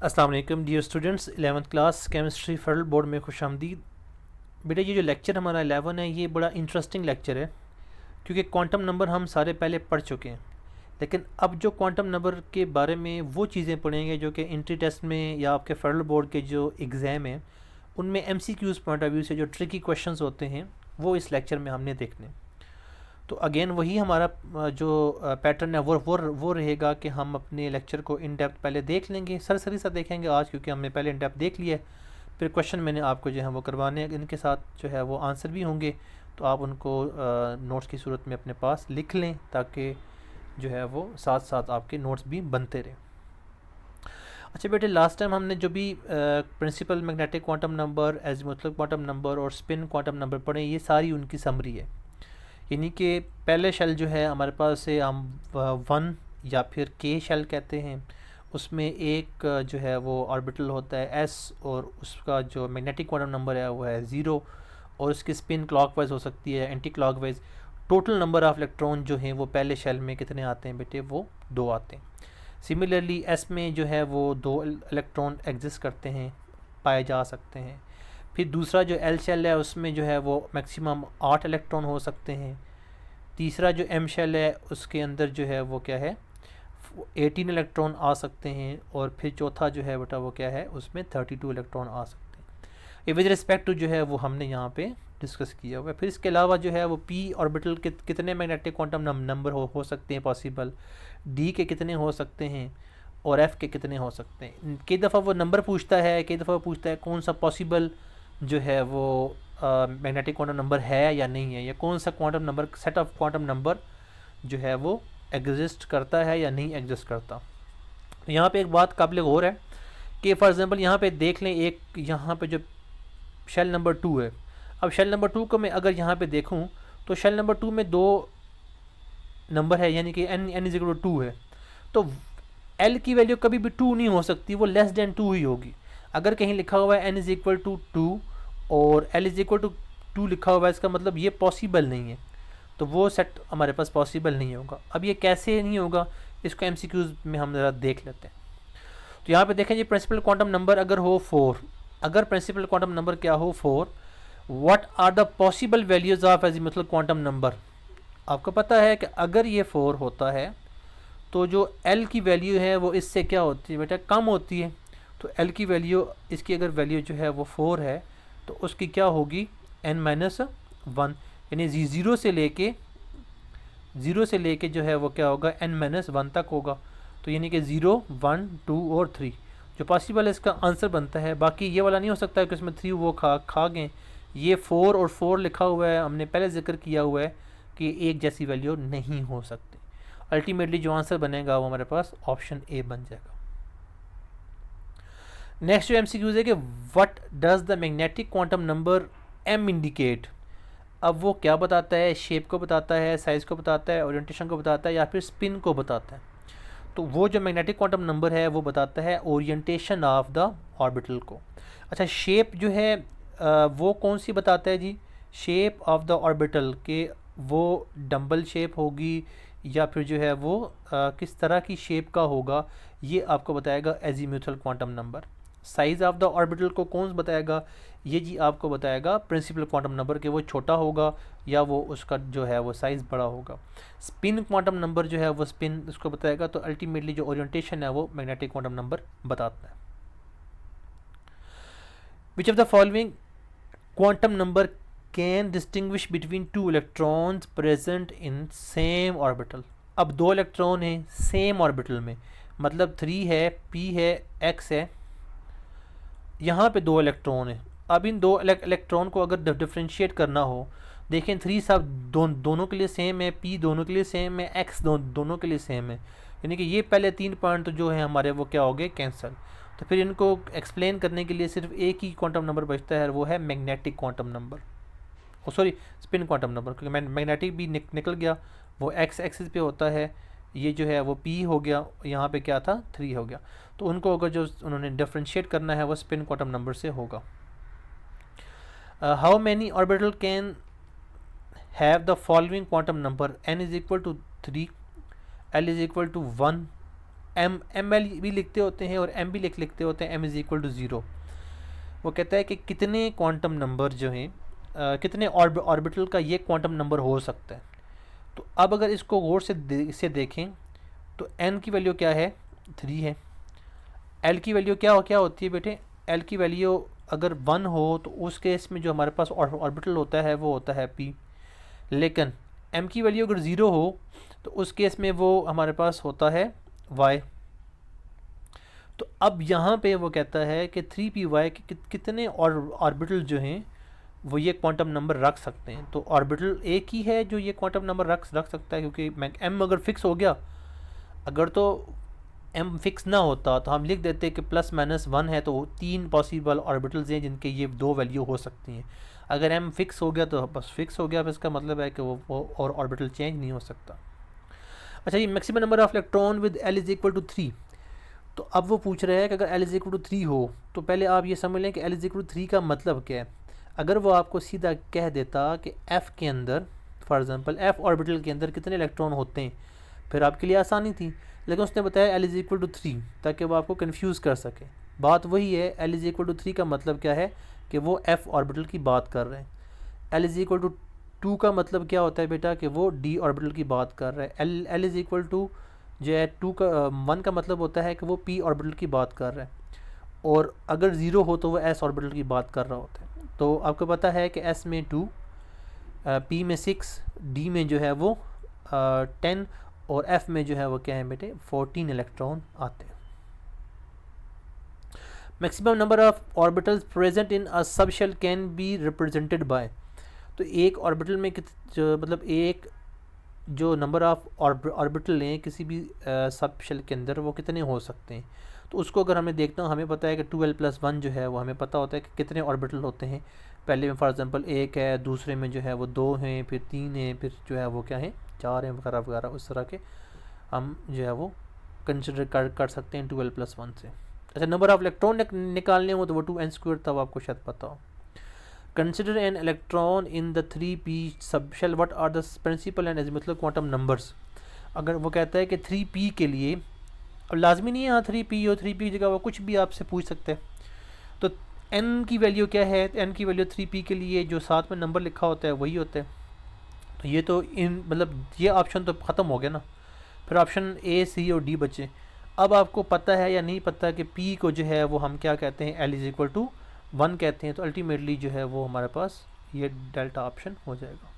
अस्सलाम वालेकुम dear students, 11th class chemistry federal board में खुशामदीद। बेटा ये जो लेक्चर हमारा 11 है ये बड़ा इंटरेस्टिंग लेक्चर है क्योंकि क्वांटम नंबर हम सारे पहले पढ़ चुके हैं। लेकिन अब जो क्वांटम नंबर के बारे में वो चीज़ें पढ़ेंगे जो कि इंट्री टेस्ट में या आपके फेडरल बोर्ड के जो एग्ज़ाम हैं उनमें एमसीक्यूज़ पॉइंट ऑफ व्यू से जो ट्रिकी क्वेश्चंस होते हैं वो इस लेक्चर में हमने देखने। तो अगेन वही हमारा जो पैटर्न है वो रहेगा कि हम अपने लेक्चर को इन डेप्थ पहले देख लेंगे, सरसरी सा देखेंगे आज क्योंकि हमने पहले इन डेप्थ देख लिया है। फिर क्वेश्चन मैंने आपको जो है वो करवाने हैं, इनके साथ जो है वो आंसर भी होंगे, तो आप उनको नोट्स की सूरत में अपने पास लिख लें ताकि जो है वो साथ साथ आपके नोट्स भी बनते रहें। अच्छा बेटे, लास्ट टाइम हमने जो भी principal magnetic quantum number, azimuthal quantum number और स्पिन क्वांटम नंबर पढ़े, ये सारी उनकी समरी है। यानी कि पहले शेल जो है हमारे पास से हम 1 या फिर के शेल कहते हैं, उसमें एक जो है वो ऑर्बिटल होता है एस और उसका जो मैग्नेटिक क्वांटम नंबर है वो है 0 और उसकी स्पिन क्लॉकवाइज हो सकती है, anti clockwise. Total number of electron जो हैं वो पहले शेल में कितने आते हैं बेटे? वो 2 आते हैं। सिमिलरली एस में जो है वो 2 इलेक्ट्रॉन एग्जिस्ट करते हैं, पाए जा सकते हैं। फिर दूसरा जो एल शेल है उसमें जो है वो मैक्सिमम 8 इलेक्ट्रॉन हो सकते हैं। तीसरा जो एम शेल है उसके अंदर जो है वो क्या है, 18 इलेक्ट्रॉन आ सकते हैं। और फिर चौथा जो है बेटा वो क्या है, उसमें 32 इलेक्ट्रॉन आ सकते हैं। ये विद रिस्पेक्ट टू जो है वो हमने यहाँ पे डिस्कस किया हुआ है। फिर इसके अलावा जो है वो पी ऑर्बिटल के कितने मैग्नेटिक क्वांटम नंबर हो सकते हैं पॉसिबल, डी के कितने हो सकते हैं और एफ़ के कितने हो सकते हैं। कई दफ़ा वो नंबर पूछता है, कई दफ़ा पूछता है कौन सा पॉसिबल जो है वो मैग्नेटिक क्वांटम नंबर है या नहीं है, या कौन सा quantum number, set of quantum number जो है वो एग्जिस्ट करता है या नहीं एग्जिस्ट करता। तो यहाँ पे एक बात काबिल गौर है कि फॉर एग्जांपल यहाँ पे देख लें, एक यहाँ पे जो शेल नंबर 2 है। अब शेल नंबर 2 को मैं अगर यहाँ पे देखूँ तो शेल नंबर 2 में 2 नंबर है, यानी कि n इज इक्वल टू 2 है। तो l की वैल्यू कभी भी 2 नहीं हो सकती, वो लेस देन 2 ही होगी। अगर कहीं लिखा हुआ है n इज इक्वल टू 2 और l इज इक्वल टू 2 लिखा हुआ है, इसका मतलब ये पॉसिबल नहीं है, तो वो सेट हमारे पास पॉसिबल नहीं होगा। अब ये कैसे नहीं होगा, इसको एमसीक्यूज में हम ज़रा देख लेते हैं। तो यहाँ पे देखें जी, प्रिंसिपल क्वांटम नंबर अगर हो 4, अगर प्रिंसिपल क्वांटम नंबर क्या हो 4, what are the possible values of azimuthal quantum number. आपको पता है कि अगर ये 4 होता है तो जो l की वैल्यू है वो इससे क्या होती है बेटा, कम होती है। तो l की वैल्यू, इसकी अगर वैल्यू जो है वो 4 है तो उसकी क्या होगी, n-1, यानी 0 से लेके जो है वो क्या होगा, n-1 तक होगा। तो यानी कि 0, 1, 2 और 3 जो पॉसिबल है इसका आंसर बनता है। बाकी ये वाला नहीं हो सकता कि उसमें 3 वो खा गए। ये 4 और 4 लिखा हुआ है, हमने पहले जिक्र किया हुआ है कि एक जैसी वैल्यू नहीं हो सकती। अल्टीमेटली जो आंसर बनेगा वो हमारे पास ऑप्शन ए बन जाएगा। नेक्स्ट जो एमसीक्यूज है कि what does the magnetic quantum number m indicate. अब वो क्या बताता है, शेप को बताता है, साइज़ को बताता है, ओरिएंटेशन को बताता है या फिर स्पिन को बताता है। तो वो जो मैग्नेटिक क्वांटम नंबर है वो बताता है ओरिएंटेशन ऑफ द ऑर्बिटल को। अच्छा, शेप जो है वो कौन सी बताता है जी, शेप ऑफ द ऑर्बिटल के, वो डम्बल शेप होगी या फिर जो है वो किस तरह की शेप का होगा, ये आपको बताएगा azimuthal quantum number. Size of the orbital को कौन बताएगा, ये जी आपको बताएगा प्रिंसिपल क्वांटम नंबर के, वो छोटा होगा या वो उसका जो है वो साइज़ बड़ा होगा। स्पिन क्वांटम नंबर जो है वो स्पिन उसको बताएगा। तो अल्टीमेटली जो ओरिएंटेशन है वो मैग्नेटिक क्वांटम नंबर बताता है। Which of the following quantum number can distinguish between 2 electrons present in same orbital. अब 2 इलेक्ट्रॉन हैं सेम ऑर्बिटल में, मतलब 3 है, p है, x है, यहाँ पे 2 इलेक्ट्रॉन है। अब इन 2 इलेक्ट्रॉन को अगर डिफ्रेंशिएट करना हो, देखें 3 सब दोनों के लिए सेम है, p दोनों के लिए सेम है, x दोनों के लिए सेम है, यानी कि ये पहले 3 पॉइंट तो जो है हमारे वो क्या हो गए, कैंसिल। तो फिर इनको एक्सप्लेन करने के लिए सिर्फ एक ही क्वांटम नंबर बचता है, वो है magnetic quantum number, sorry spin quantum number, क्योंकि मैग्नेटिक भी निकल गया, वो x एक्सिस पे होता है, ये जो है वो p हो गया, यहाँ पे क्या था 3 हो गया। तो उनको अगर जो उन्होंने डिफ्रेंशिएट करना है वो स्पिन क्वांटम नंबर से होगा। How many orbital can have the following quantum number, n is equal to 3, l is equal to 1, m l भी लिखते होते हैं और एम भी लिखते होते हैं, m is equal to zero. वो कहता है कि कितने क्वांटम नंबर जो हैं कितने ऑर्बिटल का ये क्वांटम नंबर हो सकता है। तो अब अगर इसको गौर से देखें तो एन की वैल्यू क्या है, 3 है। एल की वैल्यू क्या होती है बेटे, एल की वैल्यू अगर 1 हो तो उस केस में जो हमारे पास ऑर्बिटल होता है वो होता है पी। लेकिन एम की वैल्यू अगर 0 हो तो उस केस में वो हमारे पास होता है वाई। तो अब यहाँ पे वो कहता है कि 3py के कितने ऑर्बिटल जो हैं वो ये क्वांटम नंबर रख सकते हैं। तो ऑर्बिटल एक ही है जो ये क्वांटम नंबर रख सकता है, क्योंकि एम अगर फिक्स हो गया, अगर तो एम फिक्स ना होता तो हम लिख देते कि ±1 है तो 3 पॉसिबल ऑर्बिटल्स हैं जिनके ये 2 वैल्यू हो सकती हैं। अगर एम फिक्स हो गया तो बस फिक्स हो गया, अब इसका मतलब है कि वो और ऑर्बिटल चेंज नहीं हो सकता। अच्छा, ये maximum number of electron with l is equal to 3। तो अब वो पूछ रहा है कि अगर एल इज इक्वल टू 3 हो तो पहले आप ये समझ लें कि एल इज इक्वल टू 3 का मतलब क्या है। अगर वो आपको सीधा कह देता कि एफ़ के अंदर, फॉर एग्जांपल एफ़ ऑर्बिटल के अंदर कितने इलेक्ट्रॉन होते हैं, फिर आपके लिए आसानी थी। लेकिन उसने बताया एल इज इक्वल टू 3 ताकि वो आपको कन्फ्यूज़ कर सके। बात वही है, एल इज इक्वल टू 3 का मतलब क्या है कि वो एफ़ ऑर्बिटल की बात कर रहे हैं। एल इज इक्वल टू 2 का मतलब क्या होता है बेटा कि वो डी ऑर्बिटल की बात कर रहे हैं। एल इज इक्वल टू जो है 1 का मतलब होता है कि वो पी ऑर्बिटल की बात कर रहा है, और अगर 0 हो तो वो एस ऑर्बिटल की बात कर रहा होता है। तो आपको पता है कि एस में 2, पी में 6, डी में जो है वो 10 और एफ में जो है वो क्या है बेटे 14 इलेक्ट्रॉन आते हैं। Maximum number of orbitals present in a subshell can be represented by. तो एक ऑर्बिटल में मतलब एक जो नंबर ऑफ ऑर्बिटल हैं किसी भी सब शेल के अंदर वो कितने हो सकते हैं। तो उसको अगर हमें देखना, हमें पता है कि 12+1 जो है वो हमें पता होता है कि कितने ऑर्बिटल होते हैं। पहले में फॉर एग्जांपल 1 है, दूसरे में जो है वो 2 हैं, फिर 3 हैं, फिर जो है वो क्या है 4 हैं वगैरह वगैरह। उस तरह के हम जो है वो कंसिडर कर सकते हैं 12+1 से। अच्छा, नंबर ऑफ इलेक्ट्रॉन निकालने हो तो वो 2n² तब आपको शायद पता हो। Consider an electron in the 3p subshell. What are the principal and azimuthal quantum numbers? अगर वो कहता है कि 3p के लिए, अब लाजमी नहीं है यहाँ 3p हो, 3p की जगह वो कुछ भी आपसे पूछ सकते हैं। तो n की वैल्यू क्या है, n की वैल्यू 3p के लिए जो साथ में नंबर लिखा होता है वही होता है। तो ये तो मतलब ये ऑप्शन तो ख़त्म हो गया ना, फिर ऑप्शन ए, सी और डी बचे। अब आपको पता है या नहीं पता कि p को जो है वो हम क्या कहते हैं, l इज इक्वल टू 1 कहते हैं। तो अल्टीमेटली जो है वो हमारे पास ये डेल्टा ऑप्शन हो जाएगा।